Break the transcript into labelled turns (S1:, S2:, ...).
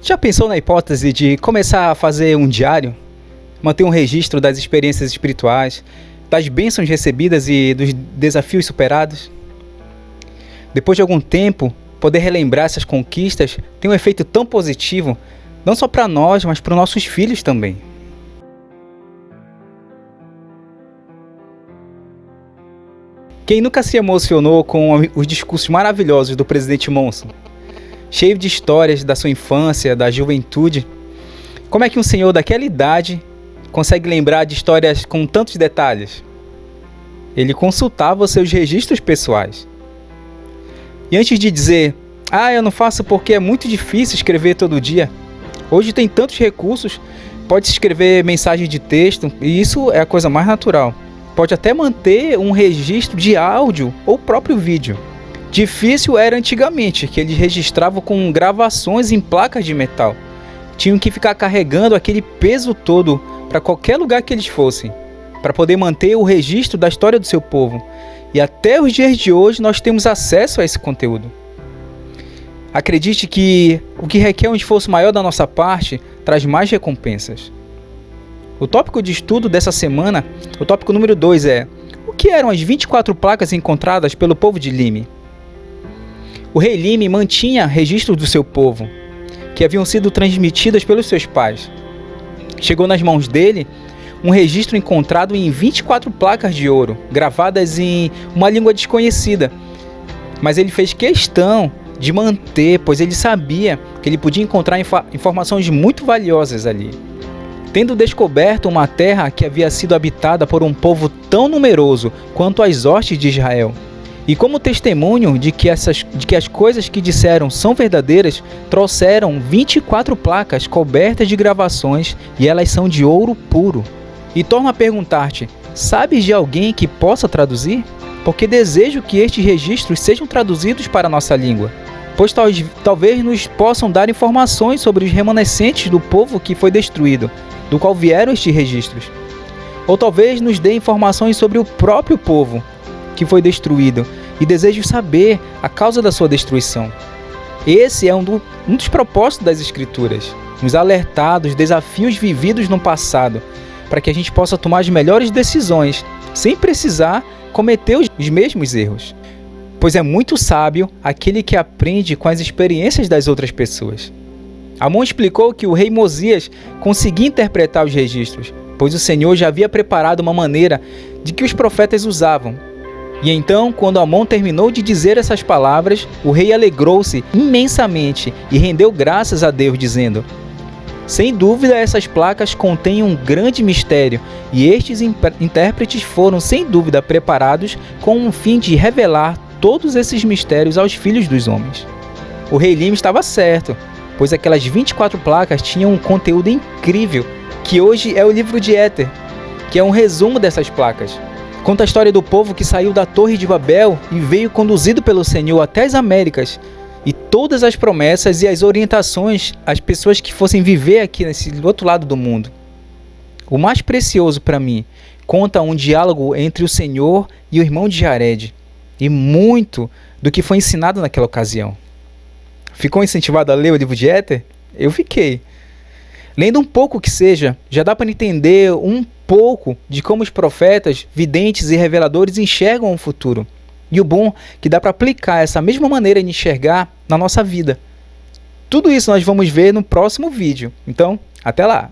S1: Já pensou na hipótese de começar a fazer um diário? Manter um registro das experiências espirituais, das bênçãos recebidas e dos desafios superados? Depois de algum tempo, poder relembrar essas conquistas tem um efeito tão positivo, não só para nós, mas para os nossos filhos também. Quem nunca se emocionou com os discursos maravilhosos do presidente Monson? Cheio de histórias da sua infância, da juventude. Como é que um senhor daquela idade consegue lembrar de histórias com tantos detalhes? Ele consultava os seus registros pessoais. E antes de dizer, eu não faço porque é muito difícil escrever todo dia. Hoje tem tantos recursos, pode escrever mensagem de texto, e isso é a coisa mais natural. Pode até manter um registro de áudio ou próprio vídeo. Difícil era antigamente, que eles registravam com gravações em placas de metal. Tinham que ficar carregando aquele peso todo para qualquer lugar que eles fossem, para poder manter o registro da história do seu povo. E até os dias de hoje nós temos acesso a esse conteúdo. Acredite que o que requer um esforço maior da nossa parte traz mais recompensas. O tópico de estudo dessa semana, o tópico número 2 é: o que eram as 24 placas encontradas pelo povo de Lime? O rei Lime mantinha registros do seu povo, que haviam sido transmitidas pelos seus pais. Chegou nas mãos dele um registro encontrado em 24 placas de ouro, gravadas em uma língua desconhecida. Mas ele fez questão de manter, pois ele sabia que ele podia encontrar informações muito valiosas ali. Tendo descoberto uma terra que havia sido habitada por um povo tão numeroso quanto as hostes de Israel, e como testemunho de que as coisas que disseram são verdadeiras, trouxeram 24 placas cobertas de gravações, e elas são de ouro puro. E torno a perguntar-te, sabes de alguém que possa traduzir? Porque desejo que estes registros sejam traduzidos para a nossa língua, pois talvez nos possam dar informações sobre os remanescentes do povo que foi destruído, do qual vieram estes registros. Ou talvez nos dê informações sobre o próprio povo que foi destruído, e desejo saber a causa da sua destruição. Esse é um dos propósitos das Escrituras, nos alertar dos desafios vividos no passado, para que a gente possa tomar as melhores decisões, sem precisar cometer os mesmos erros. Pois é muito sábio aquele que aprende com as experiências das outras pessoas. Amon explicou que o rei Mosias conseguia interpretar os registros, pois o Senhor já havia preparado uma maneira de que os profetas usavam. E então, quando Amon terminou de dizer essas palavras, o rei alegrou-se imensamente e rendeu graças a Deus, dizendo: sem dúvida, essas placas contêm um grande mistério, e estes intérpretes foram, sem dúvida, preparados com o fim de revelar todos esses mistérios aos filhos dos homens. O rei Lime estava certo, pois aquelas 24 placas tinham um conteúdo incrível, que hoje é o livro de Éter, que é um resumo dessas placas. Conta a história do povo que saiu da Torre de Babel e veio conduzido pelo Senhor até as Américas, e todas as promessas e as orientações às pessoas que fossem viver aqui nesse outro lado do mundo. O mais precioso para mim conta um diálogo entre o Senhor e o irmão de Jared, e muito do que foi ensinado naquela ocasião. Ficou incentivado a ler o livro de Éter? Eu fiquei. Lendo um pouco que seja, já dá para entender um pouco de como os profetas, videntes e reveladores enxergam o futuro. E o bom é que dá para aplicar essa mesma maneira de enxergar na nossa vida. Tudo isso nós vamos ver no próximo vídeo. Então, até lá!